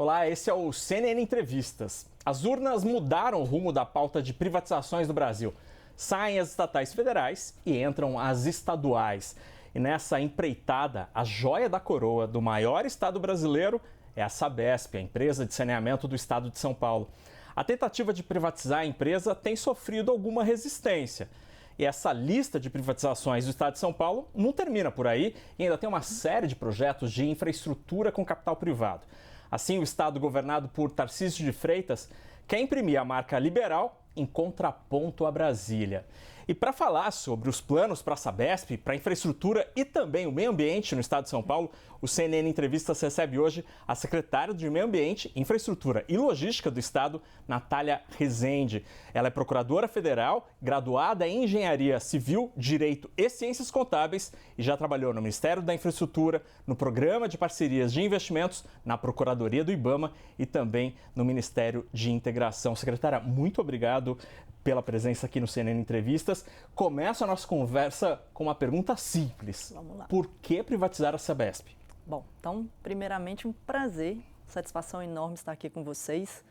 Olá, esse é o CNN Entrevistas. As urnas mudaram o rumo da pauta de privatizações no Brasil. Saem as estatais federais e entram as estaduais. E nessa empreitada, a joia da coroa do maior estado brasileiro é a Sabesp, a empresa de saneamento do estado de São Paulo. A tentativa de privatizar a empresa tem sofrido alguma resistência. E essa lista de privatizações do estado de São Paulo não termina por aí e ainda tem uma série de projetos de infraestrutura com capital privado. Assim, o estado governado por Tarcísio de Freitas quer imprimir a marca liberal em contraponto a Brasília. E para falar sobre os planos para a Sabesp, para a infraestrutura e também o meio ambiente no estado de São Paulo, o CNN Entrevistas recebe hoje a secretária de Meio Ambiente, Infraestrutura e Logística do estado, Natália Rezende. Ela é procuradora federal, graduada em Engenharia Civil, Direito e Ciências Contábeis e já trabalhou no Ministério da Infraestrutura, no Programa de Parcerias de Investimentos, na Procuradoria do IBAMA e também no Ministério de Integração. Secretária, muito obrigado pela presença aqui no CNN Entrevistas. Começa a nossa conversa com uma pergunta simples. Vamos lá. Por que privatizar a Sabesp? Bom, então, primeiramente, um prazer, satisfação enorme estar aqui com vocês.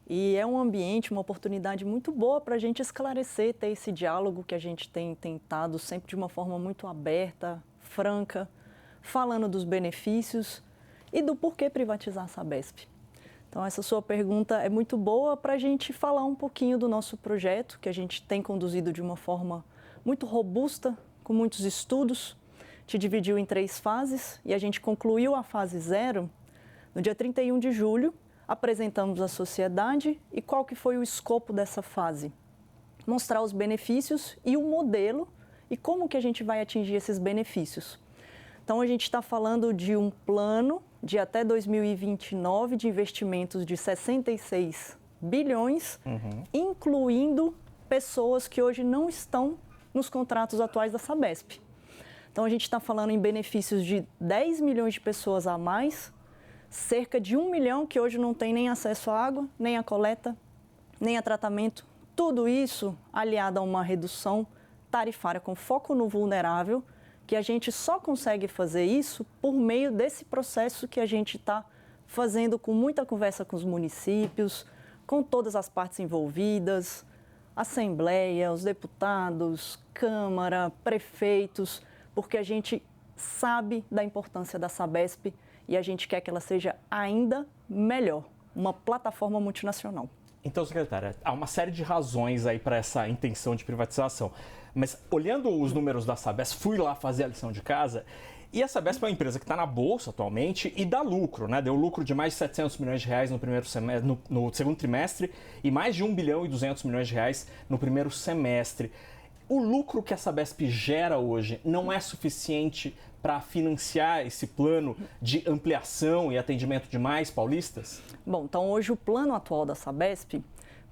E é um ambiente, uma oportunidade muito boa para a gente esclarecer, ter esse diálogo que a gente tem tentado sempre de uma forma muito aberta, franca, falando dos benefícios e do porquê privatizar a Sabesp. Então, essa sua pergunta é muito boa para a gente falar um pouquinho do nosso projeto, que a gente tem conduzido de uma forma muito robusta, com muitos estudos. Te dividiu em 3 fases e a gente concluiu a fase 0 no dia 31 de julho. Apresentamos à sociedade e qual que foi o escopo dessa fase? Mostrar os benefícios e o modelo e como que a gente vai atingir esses benefícios. Então, a gente está falando de um plano de até 2029 de investimentos de 66 bilhões, incluindo pessoas que hoje não estão nos contratos atuais da Sabesp. Então, a gente está falando em benefícios de 10 milhões de pessoas a mais, cerca de 1 milhão que hoje não tem nem acesso à água, nem à coleta, nem a tratamento. Tudo isso aliado a uma redução tarifária com foco no vulnerável, que a gente só consegue fazer isso por meio desse processo que a gente está fazendo com muita conversa com os municípios, com todas as partes envolvidas, Assembleia, os deputados, Câmara, prefeitos, porque a gente sabe da importância da Sabesp e a gente quer que ela seja ainda melhor, uma plataforma multinacional. Então, secretária, há uma série de razões aí para essa intenção de privatização. Mas olhando os números da Sabesp, fui lá fazer a lição de casa e a Sabesp é uma empresa que está na bolsa atualmente e dá lucro, né? Deu lucro de mais de 700 milhões de reais no primeiro semestre, no segundo trimestre e mais de 1 bilhão e 200 milhões de reais no primeiro semestre. O lucro que a Sabesp gera hoje não é suficiente para financiar esse plano de ampliação e atendimento de mais paulistas? Bom, então hoje o plano atual da Sabesp,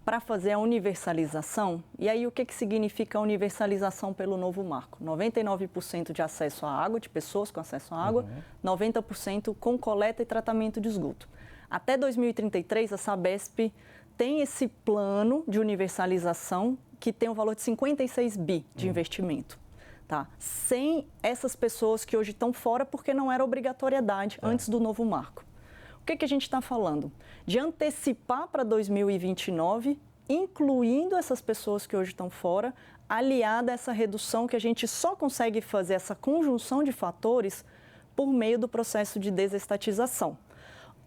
para fazer a universalização, e aí o que significa a universalização pelo novo marco? 99% de acesso à água, de pessoas com acesso à água, 90% com coleta e tratamento de esgoto. Até 2033, a Sabesp tem esse plano de universalização que tem um valor de 56 bi de investimento. Tá? Sem essas pessoas que hoje estão fora porque não era obrigatoriedade antes do novo marco. O que a gente está falando? De antecipar para 2029, incluindo essas pessoas que hoje estão fora, aliada a essa redução que a gente só consegue fazer, essa conjunção de fatores, por meio do processo de desestatização.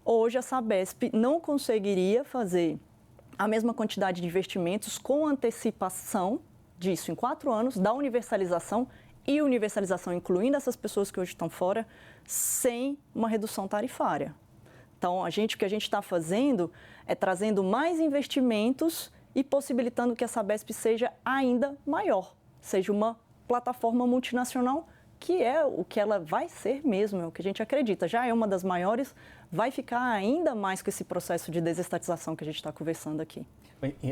Hoje a Sabesp não conseguiria fazer a mesma quantidade de investimentos com antecipação disso em 4 anos, da universalização e universalização incluindo essas pessoas que hoje estão fora, sem uma redução tarifária. Então, o que a gente está fazendo é trazendo mais investimentos e possibilitando que a Sabesp seja ainda maior, seja uma plataforma multinacional, que é o que ela vai ser mesmo, é o que a gente acredita. Já é uma das maiores, vai ficar ainda mais com esse processo de desestatização que a gente está conversando aqui.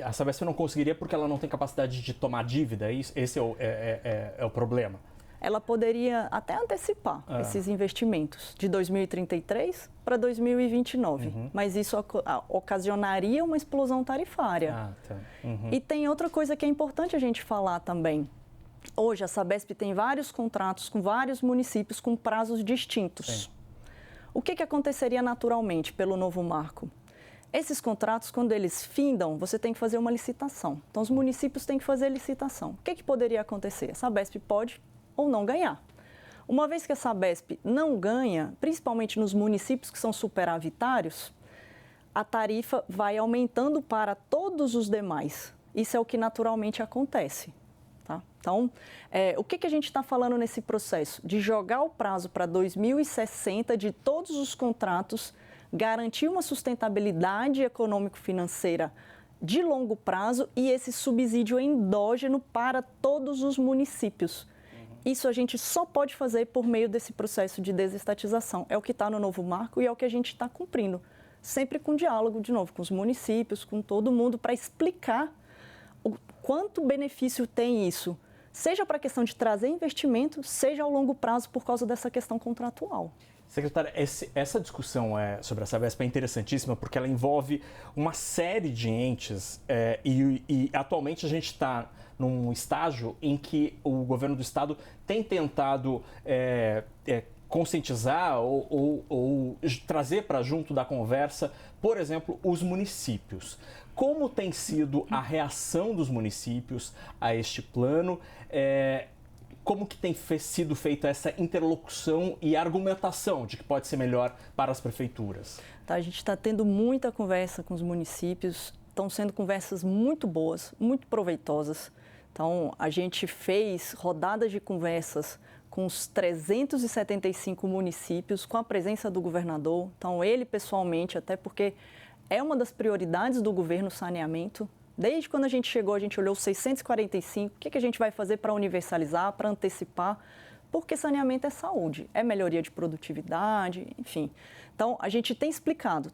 A Sabesp não conseguiria porque ela não tem capacidade de tomar dívida? Esse é o problema? Ela poderia até antecipar esses investimentos de 2033 para 2029, mas isso ocasionaria uma explosão tarifária. E tem outra coisa que é importante a gente falar também. Hoje, a Sabesp tem vários contratos com vários municípios com prazos distintos. O que aconteceria naturalmente pelo novo marco? Esses contratos, quando eles findam, você tem que fazer uma licitação. Então, os municípios têm que fazer licitação. O que poderia acontecer? A Sabesp pode ou não ganhar. Uma vez que a Sabesp não ganha, principalmente nos municípios que são superavitários, a tarifa vai aumentando para todos os demais. Isso é o que naturalmente acontece. Tá? Então, o que a gente está falando nesse processo? De jogar o prazo para 2060 de todos os contratos, garantir uma sustentabilidade econômico-financeira de longo prazo e esse subsídio endógeno para todos os municípios. Isso a gente só pode fazer por meio desse processo de desestatização. É o que está no novo marco e é o que a gente está cumprindo. Sempre com diálogo, de novo, com os municípios, com todo mundo, para explicar o quanto benefício tem isso, seja para a questão de trazer investimento, seja ao longo prazo por causa dessa questão contratual. Secretária, essa discussão sobre a Sabesp é interessantíssima porque ela envolve uma série de entes e atualmente a gente está num estágio em que o governo do estado tem tentado conscientizar ou trazer para junto da conversa, por exemplo, os municípios. Como tem sido a reação dos municípios a este plano? Como que tem sido feita essa interlocução e argumentação de que pode ser melhor para as prefeituras? Tá, a gente está tendo muita conversa com os municípios, estão sendo conversas muito boas, muito proveitosas. Então, a gente fez rodadas de conversas com os 375 municípios, com a presença do governador. Então, ele pessoalmente, até porque é uma das prioridades do governo saneamento. Desde quando a gente chegou, a gente olhou os 645, o que a gente vai fazer para universalizar, para antecipar, porque saneamento é saúde, é melhoria de produtividade, enfim. Então, a gente tem explicado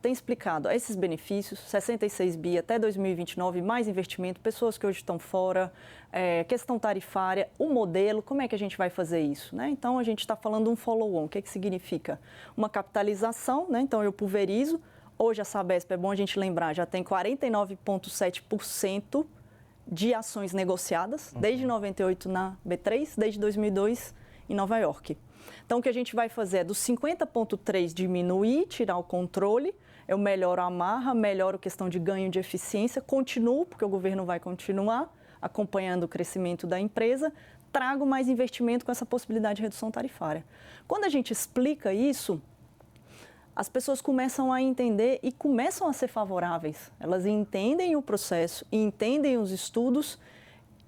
esses benefícios, 66 bi até 2029, mais investimento, pessoas que hoje estão fora, questão tarifária, o modelo, como é que a gente vai fazer isso, né? Então, a gente está falando um follow-on, o que significa? Uma capitalização, né? Então, eu pulverizo. Hoje a Sabesp, é bom a gente lembrar, já tem 49,7% de ações negociadas, desde 98 na B3, desde 2002 em Nova York. Então, o que a gente vai fazer é dos 50,3% diminuir, tirar o controle, eu melhoro a amarra, melhoro a questão de ganho de eficiência, continuo, porque o governo vai continuar acompanhando o crescimento da empresa, trago mais investimento com essa possibilidade de redução tarifária. Quando a gente explica isso, as pessoas começam a entender e começam a ser favoráveis. Elas entendem o processo, entendem os estudos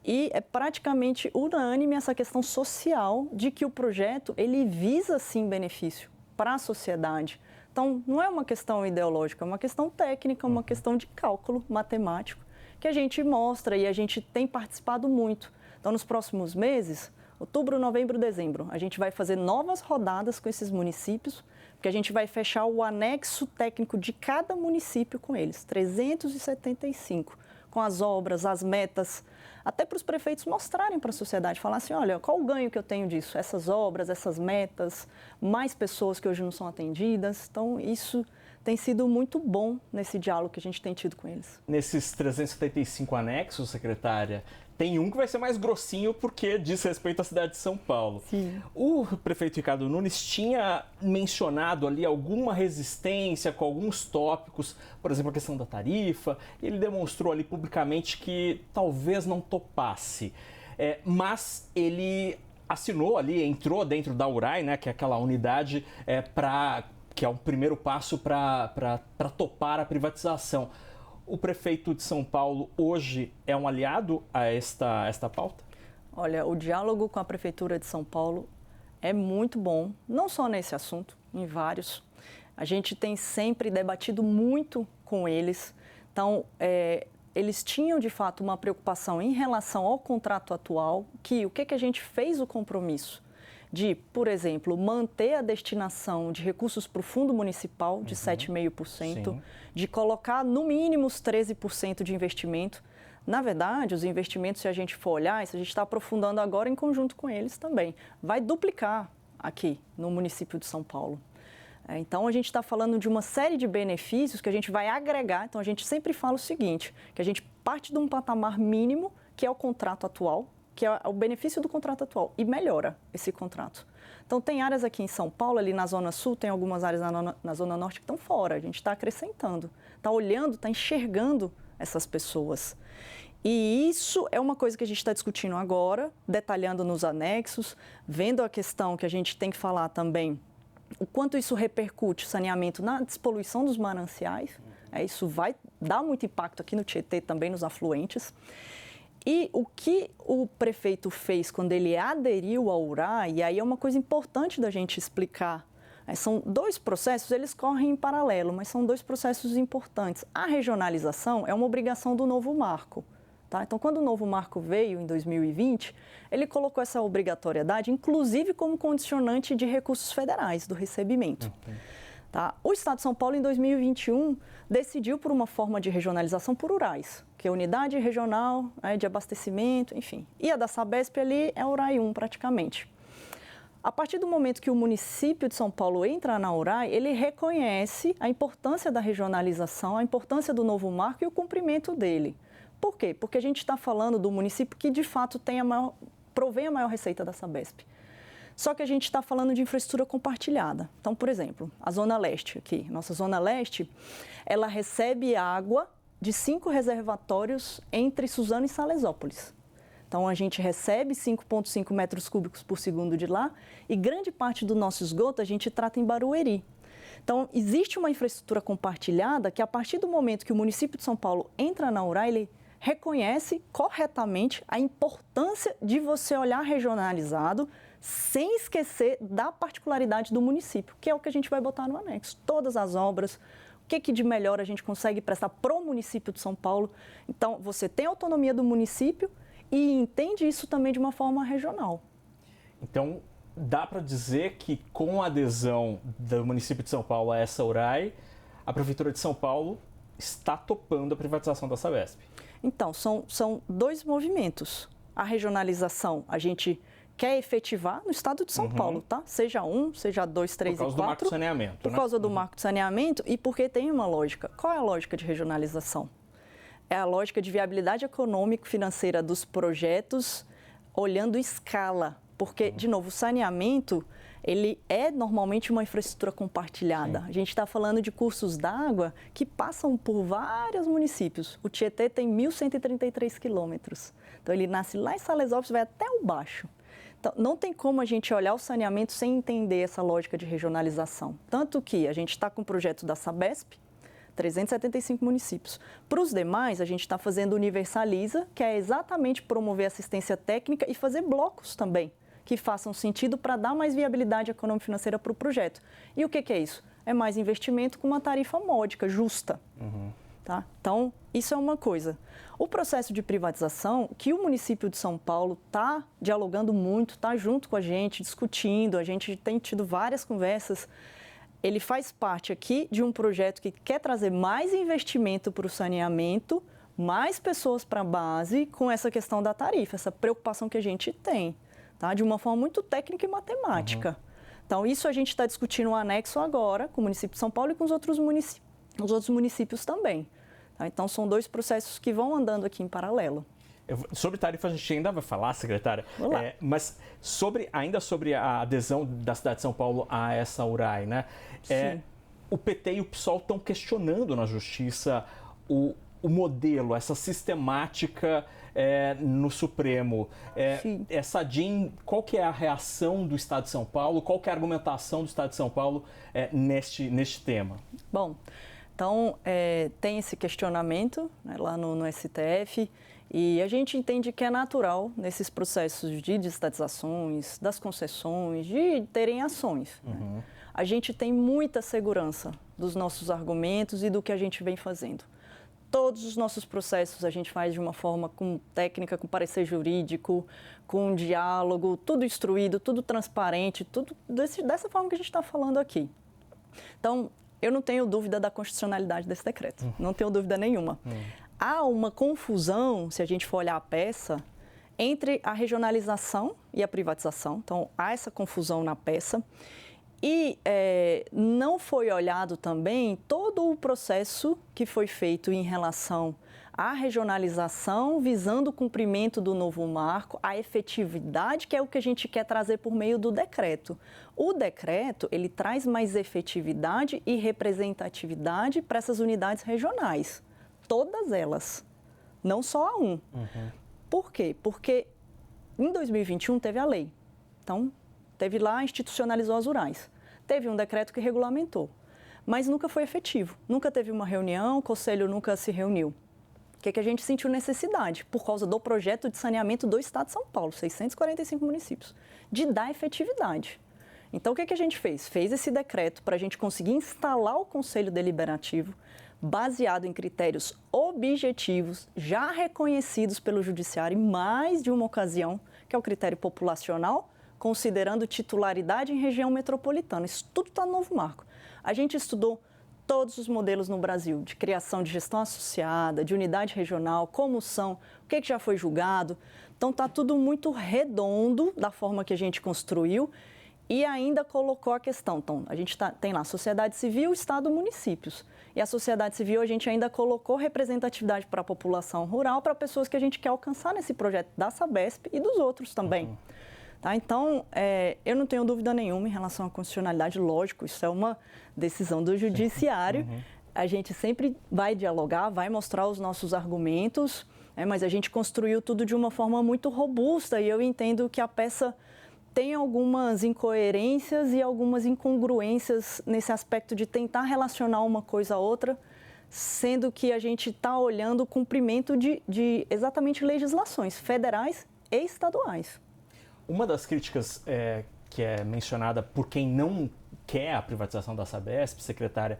e é praticamente unânime essa questão social de que o projeto ele visa sim benefício para a sociedade. Então, não é uma questão ideológica, é uma questão técnica, uma questão de cálculo matemático que a gente mostra e a gente tem participado muito. Então, nos próximos meses, outubro, novembro, dezembro, a gente vai fazer novas rodadas com esses municípios, porque a gente vai fechar o anexo técnico de cada município com eles, 375, com as obras, as metas, até para os prefeitos mostrarem para a sociedade, falar assim, olha, qual o ganho que eu tenho disso? Essas obras, essas metas, mais pessoas que hoje não são atendidas. Então, isso tem sido muito bom nesse diálogo que a gente tem tido com eles. Nesses 375 anexos, secretária, tem um que vai ser mais grossinho porque diz respeito à cidade de São Paulo. Sim. O prefeito Ricardo Nunes tinha mencionado ali alguma resistência com alguns tópicos, por exemplo, a questão da tarifa. Ele demonstrou ali publicamente que talvez não topasse, mas ele assinou ali, entrou dentro da URAI, né, que é aquela unidade que é o primeiro passo para topar a privatização. O prefeito de São Paulo hoje é um aliado a esta pauta? Olha, o diálogo com a Prefeitura de São Paulo é muito bom, não só nesse assunto, em vários. A gente tem sempre debatido muito com eles. Então, eles tinham, de fato, uma preocupação em relação ao contrato atual, o que a gente fez o compromisso? De, por exemplo, manter a destinação de recursos para o fundo municipal de 7,5%, de colocar no mínimo os 13% de investimento. Na verdade, os investimentos, se a gente for olhar, isso a gente está aprofundando agora em conjunto com eles também, vai duplicar aqui no município de São Paulo. Então, a gente está falando de uma série de benefícios que a gente vai agregar. Então, a gente sempre fala o seguinte, que a gente parte de um patamar mínimo, que é o contrato atual, que é o benefício do contrato atual, e melhora esse contrato. Então, tem áreas aqui em São Paulo, ali na Zona Sul, tem algumas áreas na Zona Norte que estão fora. A gente está acrescentando, está olhando, está enxergando essas pessoas. E isso é uma coisa que a gente está discutindo agora, detalhando nos anexos, vendo a questão que a gente tem que falar também, o quanto isso repercute o saneamento na despoluição dos mananciais. Isso vai dar muito impacto aqui no Tietê, também nos afluentes. E o que o prefeito fez quando ele aderiu ao URAI, e aí é uma coisa importante da gente explicar, são dois processos, eles correm em paralelo, mas são dois processos importantes. A regionalização é uma obrigação do novo marco. Tá? Então, quando o novo marco veio em 2020, ele colocou essa obrigatoriedade, inclusive como condicionante de recursos federais, do recebimento. Tá? O Estado de São Paulo, em 2021, decidiu por uma forma de regionalização por URAIs, que é a Unidade Regional de Abastecimento, enfim. E a da Sabesp ali é a URAI 1, praticamente. A partir do momento que o município de São Paulo entra na URAI, ele reconhece a importância da regionalização, a importância do novo marco e o cumprimento dele. Por quê? Porque a gente está falando do município que, de fato, provém a maior receita da Sabesp. Só que a gente está falando de infraestrutura compartilhada. Então, por exemplo, a Zona Leste aqui, nossa Zona Leste, ela recebe água de 5 reservatórios entre Suzano e Salesópolis. Então, a gente recebe 5,5 metros cúbicos por segundo de lá e grande parte do nosso esgoto a gente trata em Barueri. Então, existe uma infraestrutura compartilhada que, a partir do momento que o município de São Paulo entra na URAI, ele reconhece corretamente a importância de você olhar regionalizado, sem esquecer da particularidade do município, que é o que a gente vai botar no anexo. Todas as obras, o que de melhor a gente consegue prestar para o município de São Paulo. Então, você tem a autonomia do município e entende isso também de uma forma regional. Então, dá para dizer que com a adesão do município de São Paulo a essa URAI, a Prefeitura de São Paulo está topando a privatização da Sabesp. Então, são dois movimentos. A regionalização, a gente quer efetivar no estado de São Paulo, tá? Seja 1, seja 2, 3 e 4. Por causa do marco de saneamento, Por causa do marco de saneamento e porque tem uma lógica. Qual é a lógica de regionalização? É a lógica de viabilidade econômico-financeira dos projetos olhando escala. Porque, de novo, o saneamento, ele é normalmente uma infraestrutura compartilhada. Sim. A gente está falando de cursos d'água que passam por vários municípios. O Tietê tem 1.133 quilômetros. Então, ele nasce lá em Salesópolis, vai até o baixo. Então, não tem como a gente olhar o saneamento sem entender essa lógica de regionalização. Tanto que a gente está com o projeto da Sabesp, 375 municípios. Para os demais, a gente está fazendo Universaliza, que é exatamente promover assistência técnica e fazer blocos também, que façam sentido para dar mais viabilidade econômico-financeira para o projeto. E o que é isso? É mais investimento com uma tarifa módica, justa. Tá? Então, isso é uma coisa. O processo de privatização, que o município de São Paulo está dialogando muito, está junto com a gente, discutindo, a gente tem tido várias conversas, ele faz parte aqui de um projeto que quer trazer mais investimento para o saneamento, mais pessoas para a base, com essa questão da tarifa, essa preocupação que a gente tem. Tá? De uma forma muito técnica e matemática. Então, isso a gente está discutindo um anexo agora com o município de São Paulo e com os outros municípios também. Tá? Então, são dois processos que vão andando aqui em paralelo. Sobre tarifa a gente ainda vai falar, secretária, mas ainda sobre a adesão da cidade de São Paulo a essa URAI, né? O PT e o PSOL estão questionando na Justiça o modelo, essa sistemática no Supremo. Essa DIN, qual que é a reação do Estado de São Paulo? Qual que é a argumentação do Estado de São Paulo neste tema? Bom, então tem esse questionamento, né, lá no STF e a gente entende que é natural nesses processos de desestatizações, das concessões, de terem ações. Né? A gente tem muita segurança dos nossos argumentos e do que a gente vem fazendo. Todos os nossos processos a gente faz de uma forma com técnica, com parecer jurídico, com diálogo, tudo instruído, tudo transparente, tudo dessa forma que a gente está falando aqui. Então, eu não tenho dúvida da constitucionalidade desse decreto, não tenho dúvida nenhuma. Há uma confusão, se a gente for olhar a peça, entre a regionalização e a privatização. Então, há essa confusão na peça. E não foi olhado também todo o processo que foi feito em relação a regionalização visando o cumprimento do novo marco, a efetividade, que é o que a gente quer trazer por meio do decreto. O decreto, ele traz mais efetividade e representatividade para essas unidades regionais, todas elas, não só a um. Por quê? Porque em 2021 teve a lei, então teve lá, institucionalizou as rurais, teve um decreto que regulamentou, mas nunca foi efetivo, nunca teve uma reunião, o conselho nunca se reuniu. O que a gente sentiu necessidade, por causa do projeto de saneamento do Estado de São Paulo, 645 municípios, de dar efetividade. Então, o que a gente fez? Fez esse decreto para a gente conseguir instalar o Conselho Deliberativo, baseado em critérios objetivos, já reconhecidos pelo Judiciário em mais de uma ocasião, que é o critério populacional, considerando titularidade em região metropolitana. Isso tudo está no novo marco. A gente estudou todos os modelos no Brasil, de criação de gestão associada, de unidade regional, como são, o que já foi julgado. Então, está tudo muito redondo da forma que a gente construiu e ainda colocou a questão. Então, a gente tem lá sociedade civil, Estado, municípios. E a sociedade civil, a gente ainda colocou representatividade para a população rural, para pessoas que a gente quer alcançar nesse projeto da Sabesp e dos outros também. Tá? Então, eu não tenho dúvida nenhuma em relação à constitucionalidade, lógico, isso é uma decisão do Judiciário. A gente sempre vai dialogar, vai mostrar os nossos argumentos, mas a gente construiu tudo de uma forma muito robusta e eu entendo que a peça tem algumas incoerências e algumas incongruências nesse aspecto de tentar relacionar uma coisa a outra, sendo que a gente está olhando o cumprimento de exatamente legislações federais e estaduais. Uma das críticas que é mencionada por quem não quer a privatização da Sabesp, secretária,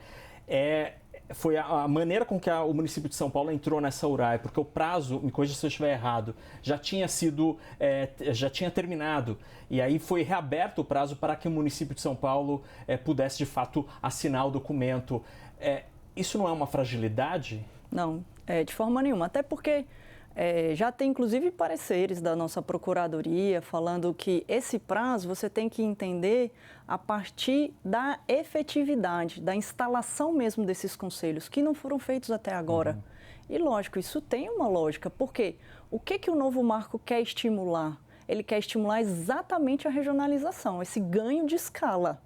foi a maneira com que o município de São Paulo entrou nessa URAI, porque o prazo, me corrija se eu estiver errado, já tinha terminado, e aí foi reaberto o prazo para que o município de São Paulo pudesse, de fato, assinar o documento. Isso não é uma fragilidade? Não, de forma nenhuma, até porque já tem, inclusive, pareceres da nossa Procuradoria falando que esse prazo você tem que entender a partir da efetividade, da instalação mesmo desses conselhos, que não foram feitos até agora. E, lógico, isso tem uma lógica, porque o que o novo marco quer estimular? Ele quer estimular exatamente a regionalização, esse ganho de escala.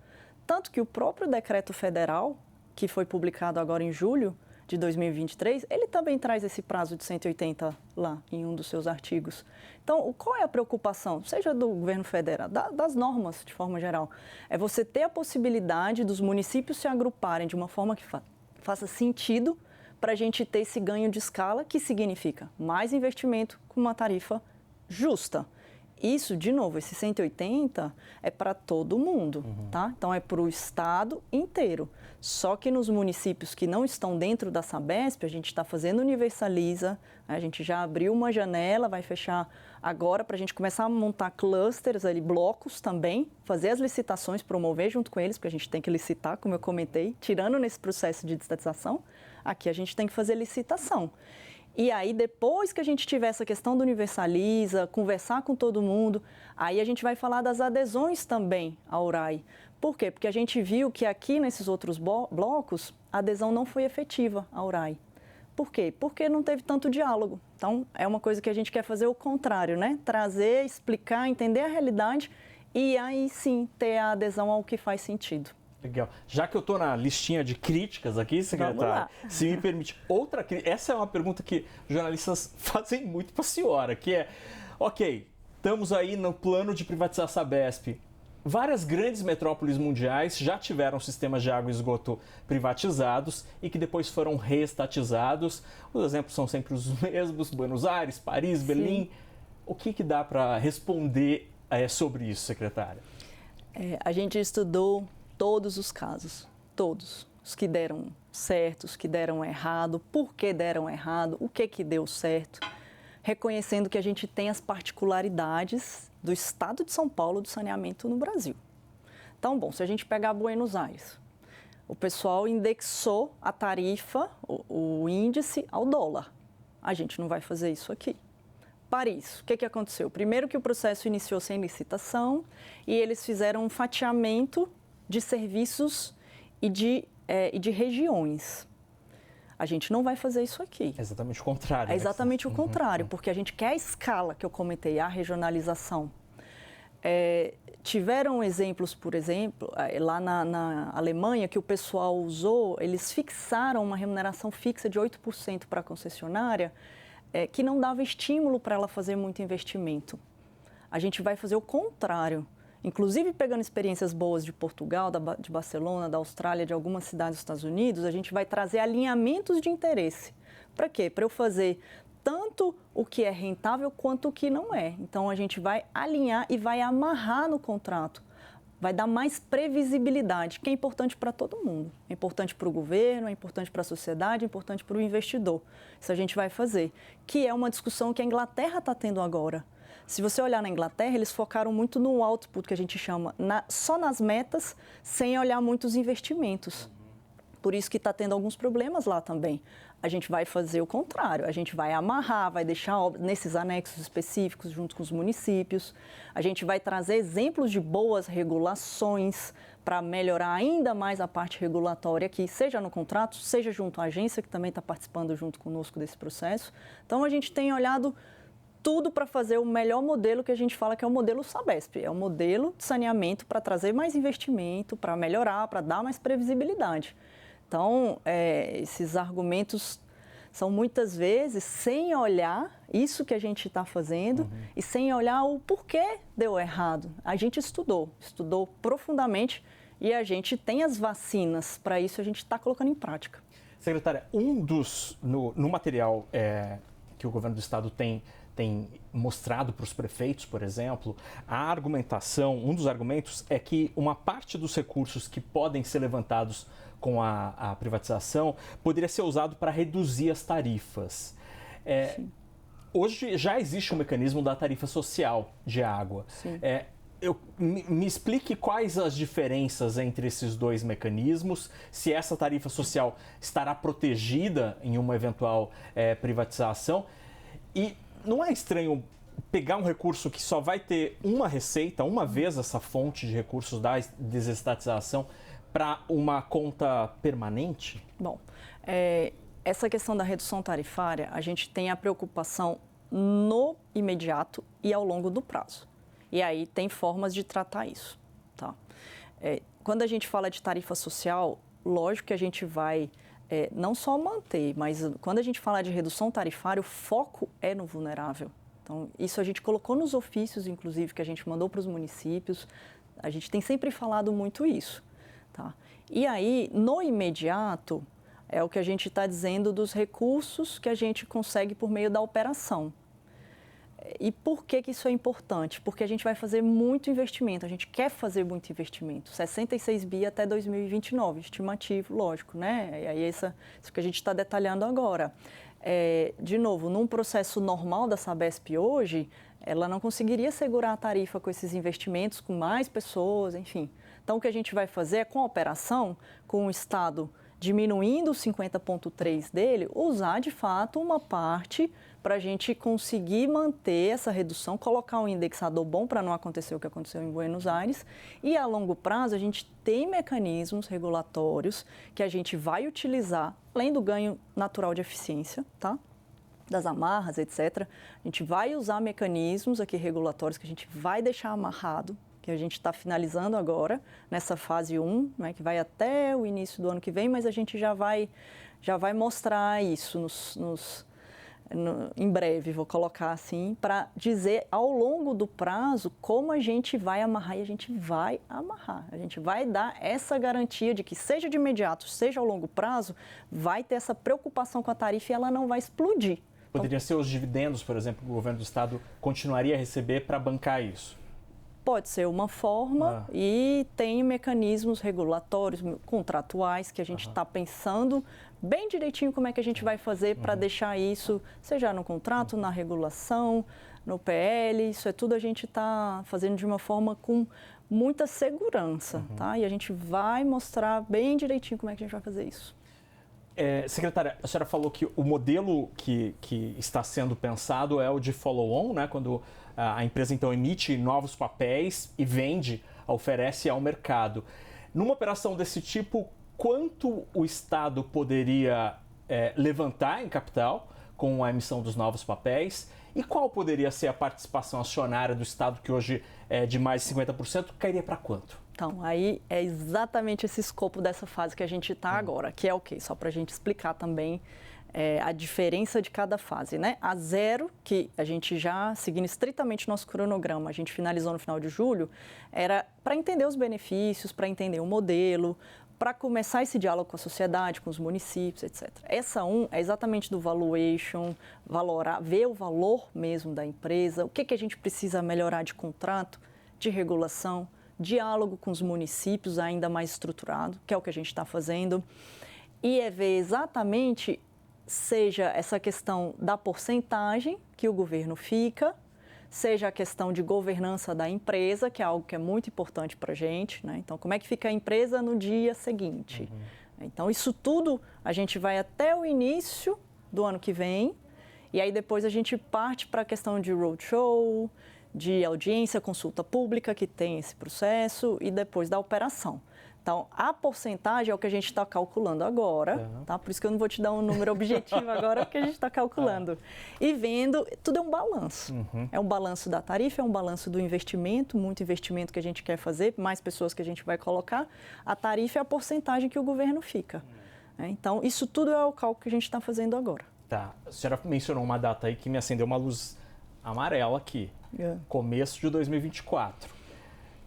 Tanto que o próprio decreto federal, que foi publicado agora em julho de 2023, ele também traz esse prazo de 180 lá em um dos seus artigos. Então, qual é a preocupação, seja do governo federal, das normas de forma geral? É você ter a possibilidade dos municípios se agruparem de uma forma que faça sentido para a gente ter esse ganho de escala, que significa mais investimento com uma tarifa justa. Isso, de novo, esse 180 é para todo mundo, tá? Então, é para o estado inteiro. Só que nos municípios que não estão dentro da Sabesp, a gente está fazendo universaliza, a gente já abriu uma janela, vai fechar agora para a gente começar a montar clusters ali, blocos também, fazer as licitações, promover junto com eles, porque a gente tem que licitar, como eu comentei, tirando nesse processo de estatização, aqui a gente tem que fazer licitação. E aí, depois que a gente tiver essa questão do universaliza, conversar com todo mundo, aí a gente vai falar das adesões também ao URAI. Por quê? Porque a gente viu que aqui nesses outros blocos, a adesão não foi efetiva ao URAI. Por quê? Porque não teve tanto diálogo. Então, é uma coisa que a gente quer fazer o contrário, né? Trazer, explicar, entender a realidade e aí sim ter a adesão ao que faz sentido. Legal. Já que eu estou na listinha de críticas aqui, secretária, se me permite, outra crítica. Essa é uma pergunta que jornalistas fazem muito para a senhora, que é, ok, estamos aí no plano de privatização da Sabesp. Várias grandes metrópoles mundiais já tiveram sistemas de água e esgoto privatizados e que depois foram reestatizados. Os exemplos são sempre os mesmos, Buenos Aires, Paris, Sim. Berlim. O que dá para responder sobre isso, secretária? A gente estudou todos os casos, todos. Os que deram certo, os que deram errado, por que deram errado, o que deu certo. Reconhecendo que a gente tem as particularidades do Estado de São Paulo do saneamento no Brasil. Então, bom, se a gente pegar Buenos Aires, o pessoal indexou a tarifa, o índice, ao dólar. A gente não vai fazer isso aqui. Paris, o que aconteceu? Primeiro que o processo iniciou sem licitação e eles fizeram um fatiamento de serviços e de regiões. A gente não vai fazer isso aqui. É exatamente o contrário. É exatamente o contrário, porque a gente quer a escala que eu comentei, a regionalização. Tiveram exemplos, por exemplo, lá na Alemanha, que o pessoal usou, eles fixaram uma remuneração fixa de 8% para a concessionária, que não dava estímulo para ela fazer muito investimento. A gente vai fazer o contrário. Inclusive, pegando experiências boas de Portugal, de Barcelona, da Austrália, de algumas cidades dos Estados Unidos, a gente vai trazer alinhamentos de interesse. Para quê? Para eu fazer tanto o que é rentável quanto o que não é. Então, a gente vai alinhar e vai amarrar no contrato. Vai dar mais previsibilidade, que é importante para todo mundo. É importante para o governo, é importante para a sociedade, é importante para o investidor. Isso a gente vai fazer. Que é uma discussão que a Inglaterra está tendo agora. Se você olhar na Inglaterra, eles focaram muito no output, que a gente chama, só nas metas, sem olhar muito os investimentos. Por isso que está tendo alguns problemas lá também. A gente vai fazer o contrário, a gente vai amarrar, vai deixar nesses anexos específicos junto com os municípios. A gente vai trazer exemplos de boas regulações para melhorar ainda mais a parte regulatória aqui, seja no contrato, seja junto à agência, que também está participando junto conosco desse processo. Então, a gente tem olhado tudo para fazer o melhor modelo que a gente fala que é o modelo Sabesp. É o modelo de saneamento para trazer mais investimento, para melhorar, para dar mais previsibilidade. Então, esses argumentos são muitas vezes sem olhar isso que a gente está fazendo e sem olhar o porquê deu errado. A gente estudou profundamente e a gente tem as vacinas. Para isso, a gente está colocando em prática. Secretária, no material que o governo do estado tem mostrado para os prefeitos, por exemplo, um dos argumentos é que uma parte dos recursos que podem ser levantados com a privatização poderia ser usado para reduzir as tarifas. Hoje já existe um mecanismo da tarifa social de água. Me explique quais as diferenças entre esses dois mecanismos, se essa tarifa social estará protegida em uma eventual privatização. E não é estranho pegar um recurso que só vai ter uma receita, uma vez essa fonte de recursos da desestatização, para uma conta permanente? Bom, essa questão da redução tarifária, a gente tem a preocupação no imediato e ao longo do prazo. E aí tem formas de tratar isso, tá? Quando a gente fala de tarifa social, lógico que a gente vai não só manter, mas quando a gente fala de redução tarifária, o foco é no vulnerável. Então, isso a gente colocou nos ofícios, inclusive, que a gente mandou para os municípios. A gente tem sempre falado muito isso. Tá? E aí, no imediato, é o que a gente está dizendo dos recursos que a gente consegue por meio da operação. E por que isso é importante? Porque a gente vai fazer muito investimento, a gente quer fazer muito investimento. 66 bi até 2029, estimativo, lógico, né? E aí isso que a gente está detalhando agora. De novo, num processo normal da Sabesp hoje, ela não conseguiria segurar a tarifa com esses investimentos, com mais pessoas, enfim. Então, o que a gente vai fazer é, com a operação, com o Estado diminuindo o 50,3 dele, usar, de fato, uma parte para a gente conseguir manter essa redução, colocar um indexador bom para não acontecer o que aconteceu em Buenos Aires. E, a longo prazo, a gente tem mecanismos regulatórios que a gente vai utilizar, além do ganho natural de eficiência, tá? Das amarras, etc. A gente vai usar mecanismos aqui regulatórios que a gente vai deixar amarrado, que a gente está finalizando agora, nessa fase 1, né, que vai até o início do ano que vem, mas a gente já vai mostrar isso em breve, vou colocar assim, para dizer ao longo do prazo como a gente vai amarrar, e a gente vai amarrar. A gente vai dar essa garantia de que, seja de imediato, seja ao longo prazo, vai ter essa preocupação com a tarifa e ela não vai explodir. Poderia ser os dividendos, por exemplo, que o governo do estado continuaria a receber para bancar isso? Pode ser uma forma e tem mecanismos regulatórios, contratuais, que a gente está pensando bem direitinho como é que a gente vai fazer para deixar isso, seja no contrato, na regulação, no PL, isso é tudo a gente está fazendo de uma forma com muita segurança, tá? E a gente vai mostrar bem direitinho como é que a gente vai fazer isso. Secretária, a senhora falou que o modelo que está sendo pensado é o de follow-on, né? Quando a empresa então emite novos papéis e vende, oferece ao mercado. Numa operação desse tipo, quanto o Estado poderia levantar em capital com a emissão dos novos papéis? E qual poderia ser a participação acionária do Estado, que hoje é de mais de 50%, cairia para quanto? Então, aí é exatamente esse escopo dessa fase que a gente está agora, que é o quê? Só para a gente explicar também a diferença de cada fase, né? A 0, que a gente já, seguindo estritamente nosso cronograma, a gente finalizou no final de julho, era para entender os benefícios, para entender o modelo, para começar esse diálogo com a sociedade, com os municípios, etc. Essa 1 é exatamente do valuation, valorar, ver o valor mesmo da empresa, o que a gente precisa melhorar de contrato, de regulação, diálogo com os municípios ainda mais estruturado, que é o que a gente está fazendo, e é ver exatamente, seja essa questão da porcentagem que o governo fica, seja a questão de governança da empresa, que é algo que é muito importante para a gente, né? Então, como é que fica a empresa no dia seguinte? Então, isso tudo a gente vai até o início do ano que vem, e aí depois a gente parte para a questão de roadshow, de audiência, consulta pública, que tem esse processo, e depois da operação. Então, a porcentagem é o que a gente está calculando agora, tá? Por isso que eu não vou te dar um número objetivo agora, porque a gente está calculando. E vendo, tudo é um balanço. É um balanço da tarifa, é um balanço do investimento, muito investimento que a gente quer fazer, mais pessoas que a gente vai colocar. A tarifa é a porcentagem que o governo fica. Então, isso tudo é o cálculo que a gente está fazendo agora. Tá. A senhora mencionou uma data aí que me acendeu uma luz amarela aqui. Começo de 2024.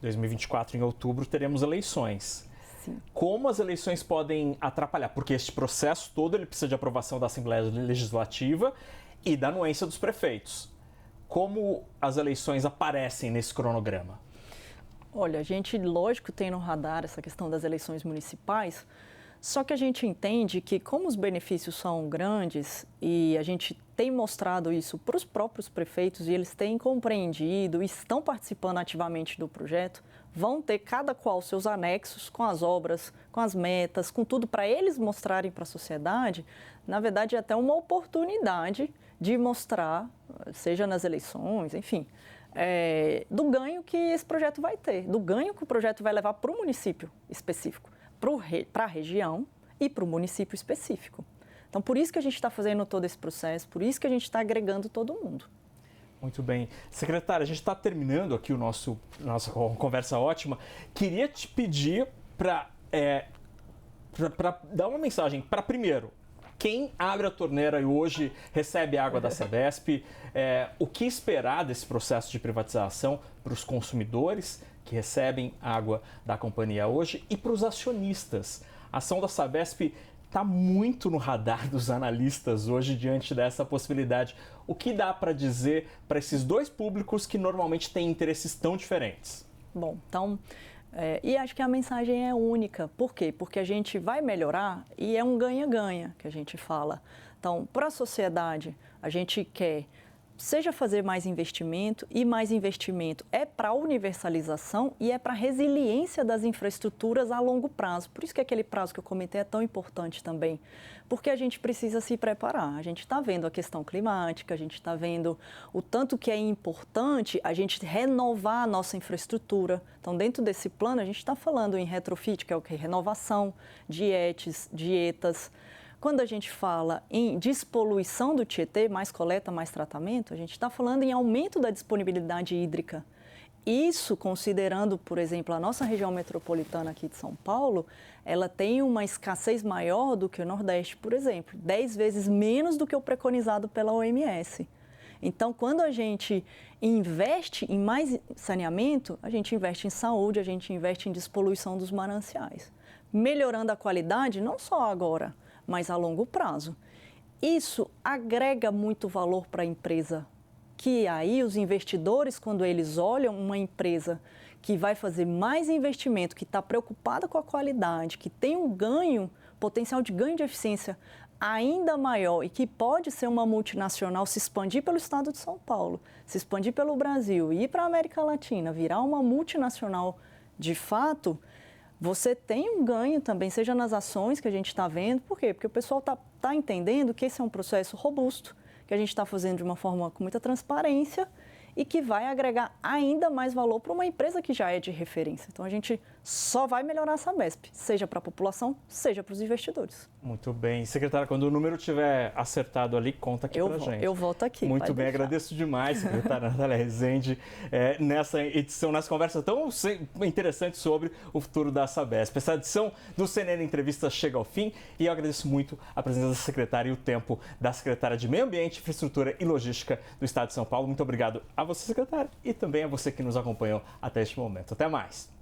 2024, em outubro, teremos eleições. Sim. Como as eleições podem atrapalhar? Porque este processo todo ele precisa de aprovação da Assembleia Legislativa e da anuência dos prefeitos. Como as eleições aparecem nesse cronograma? Olha, a gente, lógico, tem no radar essa questão das eleições municipais, só que a gente entende que, como os benefícios são grandes e a gente tem mostrado isso para os próprios prefeitos e eles têm compreendido e estão participando ativamente do projeto, vão ter cada qual seus anexos com as obras, com as metas, com tudo para eles mostrarem para a sociedade. Na verdade, é até uma oportunidade de mostrar, seja nas eleições, enfim, do ganho que esse projeto vai ter, do ganho que o projeto vai levar para o município específico, para a região e para o município específico. Então, por isso que a gente está fazendo todo esse processo, por isso que a gente está agregando todo mundo. Muito bem. Secretária, a gente está terminando aqui nossa conversa ótima. Queria te pedir para dar uma mensagem para, primeiro, quem abre a torneira e hoje recebe água da Sabesp, o que esperar desse processo de privatização para os consumidores que recebem água da companhia hoje e para os acionistas. A ação da Sabesp está muito no radar dos analistas hoje diante dessa possibilidade. O que dá para dizer para esses dois públicos que normalmente têm interesses tão diferentes? Bom, então, e acho que a mensagem é única. Por quê? Porque a gente vai melhorar e é um ganha-ganha que a gente fala. Então, para a sociedade, a gente quer seja fazer mais investimento, e mais investimento é para a universalização e é para a resiliência das infraestruturas a longo prazo. Por isso que aquele prazo que eu comentei é tão importante também, porque a gente precisa se preparar. A gente está vendo a questão climática, a gente está vendo o tanto que é importante a gente renovar a nossa infraestrutura. Então, dentro desse plano, a gente está falando em retrofit, que é o que? Renovação, dietas. Quando a gente fala em despoluição do Tietê, mais coleta, mais tratamento, a gente está falando em aumento da disponibilidade hídrica. Isso, considerando, por exemplo, a nossa região metropolitana aqui de São Paulo, ela tem uma escassez maior do que o Nordeste, por exemplo, 10 vezes menos do que o preconizado pela OMS. Então, quando a gente investe em mais saneamento, a gente investe em saúde, a gente investe em despoluição dos mananciais, melhorando a qualidade não só agora, mas a longo prazo. Isso agrega muito valor para a empresa, que aí os investidores, quando eles olham uma empresa que vai fazer mais investimento, que está preocupada com a qualidade, que tem um ganho, potencial de ganho de eficiência ainda maior e que pode ser uma multinacional, se expandir pelo estado de São Paulo, se expandir pelo Brasil e ir para a América Latina, virar uma multinacional de fato, você tem um ganho também, seja nas ações que a gente está vendo. Por quê? Porque o pessoal está entendendo que esse é um processo robusto, que a gente está fazendo de uma forma com muita transparência e que vai agregar ainda mais valor para uma empresa que já é de referência. Então, a gente só vai melhorar a Sabesp, seja para a população, seja para os investidores. Muito bem. Secretária, quando o número estiver acertado ali, conta aqui pra gente. Eu volto aqui. Muito bem, agradeço demais, secretária Natália Rezende, nessa edição, nessa conversa tão interessante sobre o futuro da Sabesp. Essa edição do CNN Entrevista chega ao fim e eu agradeço muito a presença da secretária e o tempo da secretária de Meio Ambiente, Infraestrutura e Logística do Estado de São Paulo. Muito obrigado a você, secretária, e também a você que nos acompanhou até este momento. Até mais.